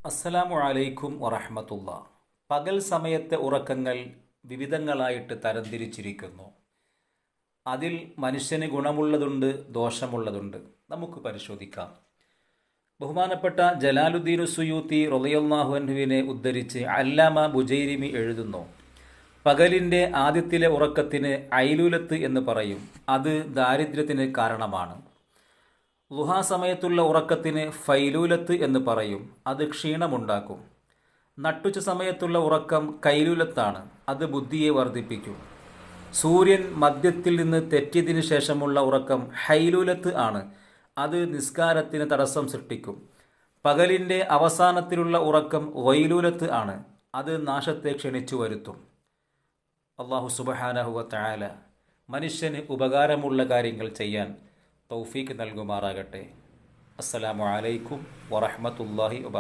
അസ്സലാമു അലൈക്കും വറഹ്മത്തുള്ളാ. പകൽ സമയത്തെ ഉറക്കങ്ങൾ വിവിധങ്ങളായിട്ട് തരംതിരിച്ചിരിക്കുന്നു. അതിൽ മനുഷ്യന് ഗുണമുള്ളതുണ്ട്, ദോഷമുള്ളതുണ്ട്. നമുക്ക് പരിശോധിക്കാം. ബഹുമാനപ്പെട്ട ജലാലുദ്ദീൻ സുയൂത്തി റളിയല്ലാഹു അൻഹുവിനെ ഉദ്ധരിച്ച് അല്ലാമ ബുജൈരിമി എഴുതുന്നു, പകലിൻ്റെ ആദ്യത്തിലെ ഉറക്കത്തിന് ഐലൂലത്ത് എന്ന് പറയും. അത് ദാരിദ്ര്യത്തിന് കാരണമാണ്. ളുഹാ സമയത്തുള്ള ഉറക്കത്തിന് ഫൈലൂലത്ത് എന്ന് പറയും. അത് ക്ഷീണമുണ്ടാക്കും. നട്ടുച്ച സമയത്തുള്ള ഉറക്കം കൈലൂലത്താണ്. അത് ബുദ്ധിയെ വർദ്ധിപ്പിക്കും. സൂര്യൻ മധ്യത്തിൽ നിന്ന് തെറ്റിയതിനു ശേഷമുള്ള ഉറക്കം ഹൈലൂലത്ത് ആണ്. അത് നിസ്കാരത്തിന് തടസ്സം സൃഷ്ടിക്കും. പകലിൻ്റെ അവസാനത്തിലുള്ള ഉറക്കം ഗൈലൂലത്ത് ആണ്. അത് നാശത്തെ ക്ഷണിച്ചു വരുത്തും. അല്ലാഹു സുബ്ഹാനഹു വ തആല മനുഷ്യന് ഉപകാരമുള്ള കാര്യങ്ങൾ ചെയ്യാൻ തൗഫീഖ് നൽകുമാറാകട്ടെ. അസ്സലാമു അലൈക്കും വറഹ്മത്തുള്ളാഹി വബറകാതുഹു.